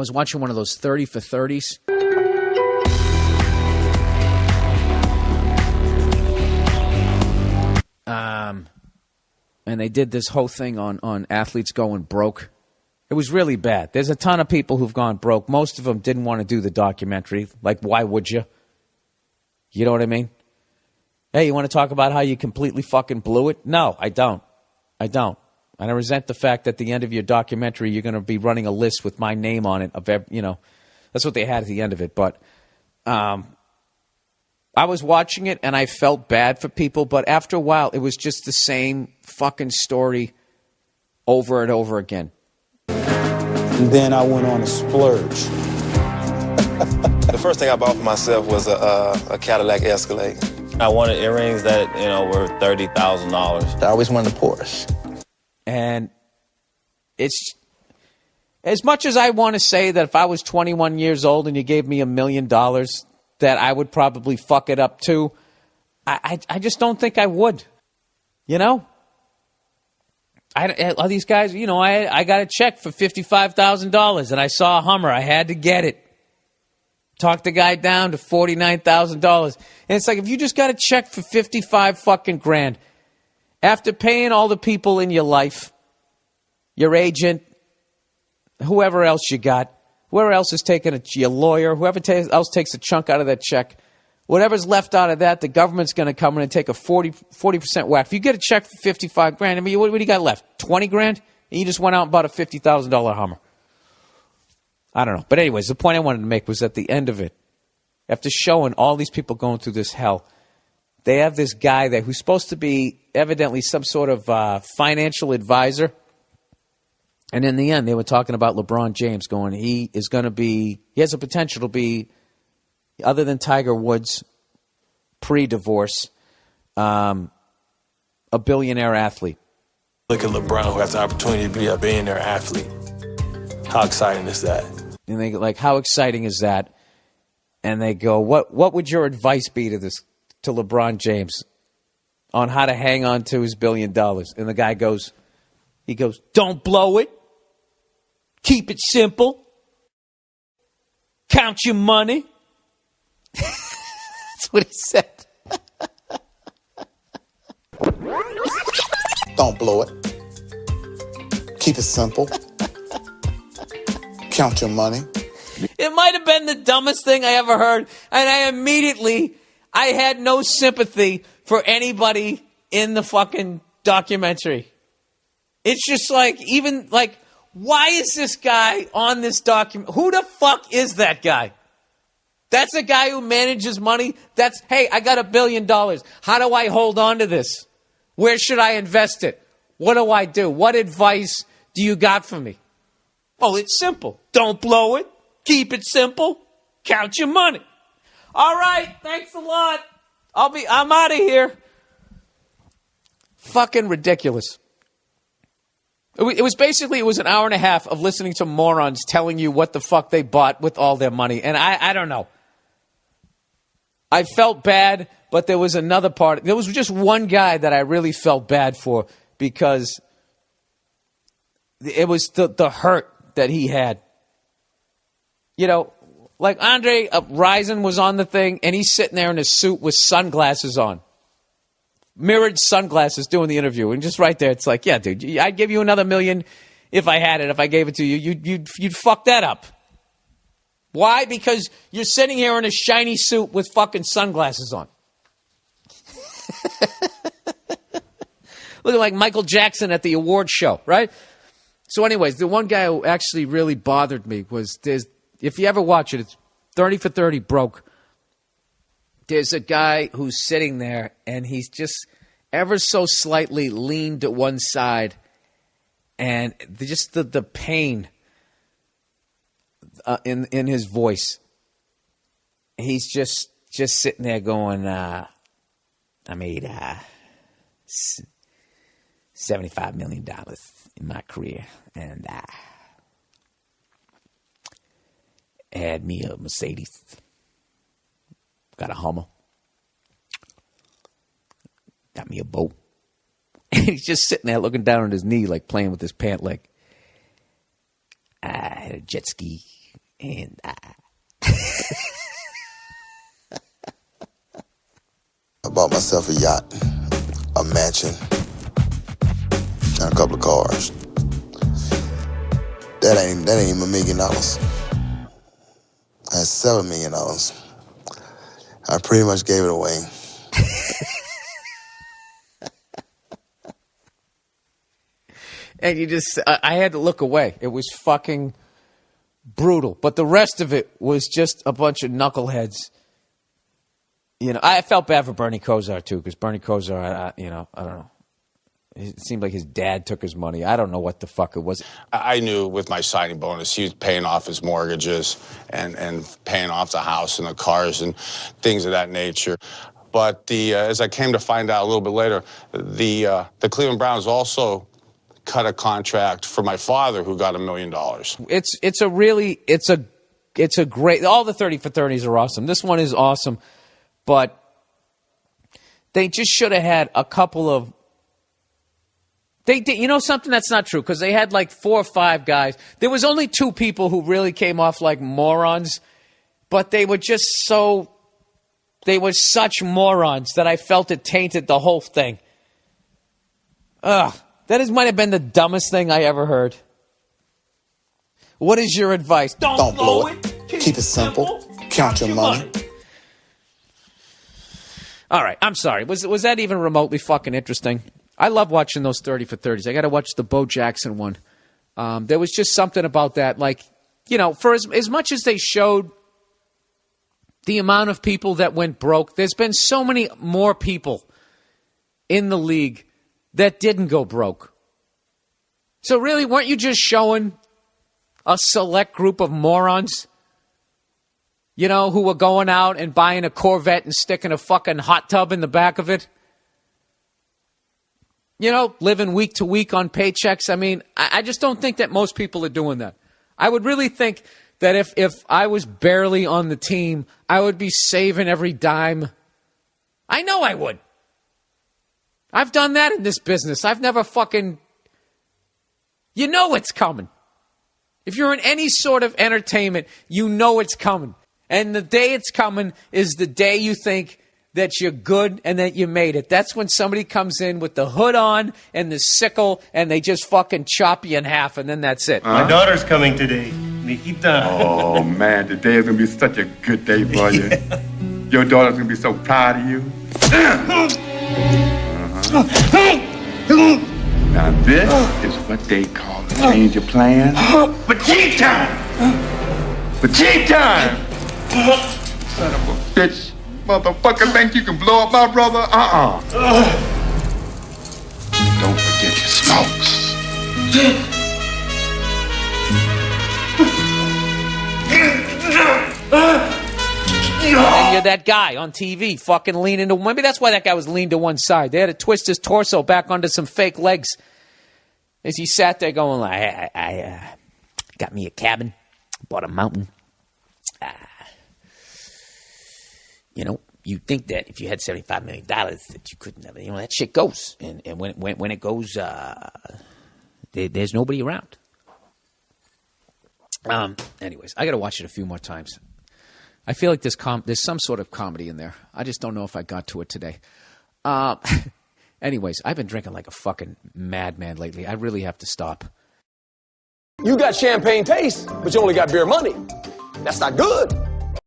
was watching one of those 30 for 30s. And they did this whole thing on athletes going broke. It was really bad. There's a ton of people who've gone broke. Most of them didn't want to do the documentary. Like, why would you? You know what I mean? Hey, you want to talk about how you completely fucking blew it? No, I don't. And I resent the fact that at the end of your documentary, you're going to be running a list with my name on it. That's what they had at the end of it. But I was watching it, and I felt bad for people. But after a while, it was just the same fucking story over and over again. And then I went on a splurge. The first thing I bought for myself was a Cadillac Escalade. I wanted earrings that, were $30,000. I always wanted a Porsche. And it's as much as I want to say that if I was 21 years old and you gave me $1 million, that I would probably fuck it up too. I just don't think I would. All these guys, I got a check for $55,000 and I saw a Hummer. I had to get it. Talked the guy down to $49,000. And it's like, if you just got a check for 55 fucking grand, after paying all the people in your life, your agent, whoever else you got, whoever else is taking your lawyer, whoever else takes a chunk out of that check, whatever's left out of that, the government's going to come in and take a 40% whack. If you get a check for 55 grand, I mean, what do you got left? 20 grand? And you just went out and bought a $50,000 Hummer. I don't know. But anyways, the point I wanted to make was at the end of it, after showing all these people going through this hell, they have this guy there who's supposed to be evidently some sort of financial advisor. And in the end, they were talking about LeBron James going, he has a potential to be, other than Tiger Woods, pre-divorce, a billionaire athlete. Look at LeBron, who has the opportunity to be a billionaire athlete. How exciting is that? And they go, like, how exciting is that? And they go, what would your advice be to LeBron James on how to hang on to his $1 billion? And the guy goes, don't blow it. Keep it simple. Count your money. That's what he said. Don't blow it. Keep it simple. Count your money. It might have been the dumbest thing I ever heard. And I had no sympathy for anybody in the fucking documentary. It's just why is this guy on this document? Who the fuck is that guy? That's a guy who manages money. Hey, I got $1 billion. How do I hold on to this? Where should I invest it? What do I do? What advice do you got for me? Oh, it's simple. Don't blow it. Keep it simple. Count your money. All right. Thanks a lot. I'm out of here. Fucking ridiculous. It was an hour and a half of listening to morons telling you what the fuck they bought with all their money. And I don't know. I felt bad, but there was another part. There was just one guy that I really felt bad for because it was the hurt that he had. Like Andre Rison was on the thing, and he's sitting there in a suit with sunglasses on. Mirrored sunglasses doing the interview. And just right there, it's like, yeah, dude, I'd give you another $1 million if I had it. If I gave it to you, you'd fuck that up. Why? Because you're sitting here in a shiny suit with fucking sunglasses on. Looking like Michael Jackson at the award show, right? So anyways, the one guy who actually really bothered me was if you ever watch it, it's 30 for 30 broke. There's a guy who's sitting there, and he's just ever so slightly leaned to one side, and just the pain in his voice. He's just sitting there going, I made $75 million in my career, and I had me a Mercedes. Got a Hummer. Got me a boat. And he's just sitting there looking down on his knee, like playing with his pant leg. I had a jet ski. And I bought myself a yacht, a mansion, and a couple of cars. That ain't even $1 million. That's $7 million. I pretty much gave it away. And I had to look away. It was fucking brutal. But the rest of it was just a bunch of knuckleheads. You know, I felt bad for Bernie Kosar, too, because Bernie Kosar, I don't know. It seemed like his dad took his money. I don't know what the fuck it was. I knew with my signing bonus, he was paying off his mortgages and paying off the house and the cars and things of that nature. But as I came to find out a little bit later, the Cleveland Browns also cut a contract for my father, who got $1 million. It's a great. All the 30 for 30s are awesome. This one is awesome, but they just should have had a couple of. They did, you know something? That's not true, because they had like 4 or 5 guys. There was only 2 people who really came off like morons, but they were just they were such morons that I felt it tainted the whole thing. Ugh. That might have been the dumbest thing I ever heard. What is your advice? Don't blow it. Keep it simple. Count your money. All right, I'm sorry. Was that even remotely fucking interesting? I love watching those 30 for 30s. I got to watch the Bo Jackson one. There was just something about that. Like, you know, for as much as they showed the amount of people that went broke, there's been so many more people in the league that didn't go broke. So really, weren't you just showing a select group of morons, you know, who were going out and buying a Corvette and sticking a fucking hot tub in the back of it? You know, living week to week on paychecks. I mean, I just don't think that most people are doing that. I would really think that if I was barely on the team, I would be saving every dime. I know I would. I've done that in this business. I've never fucking... You know it's coming. If you're in any sort of entertainment, you know it's coming. And the day it's coming is the day you think that you're good and that you made it. That's when somebody comes in with the hood on and the sickle and they just fucking chop you in half, and then that's it. My daughter's coming today, Nikita. Oh, man, today is going to be such a good day for you. Your daughter's going to be so proud of you. Now this is what they call a change of plan. Fatigue time! Fatigue time! Son of a bitch. Motherfucker think you can blow up my brother? Don't forget your smokes. And you're that guy on TV fucking leaning to... Maybe that's why that guy was leaned to one side. They had to twist his torso back onto some fake legs as he sat there going like, I got me a cabin, bought a mountain. You know, you'd think that if you had $75 million that you couldn't have... You know, that shit goes. And when it goes, there's nobody around. Anyways, I got to watch it a few more times. I feel like there's some sort of comedy in there. I just don't know if I got to it today. Anyways, I've been drinking like a fucking madman lately. I really have to stop. You got champagne taste, but you only got beer money. That's not good.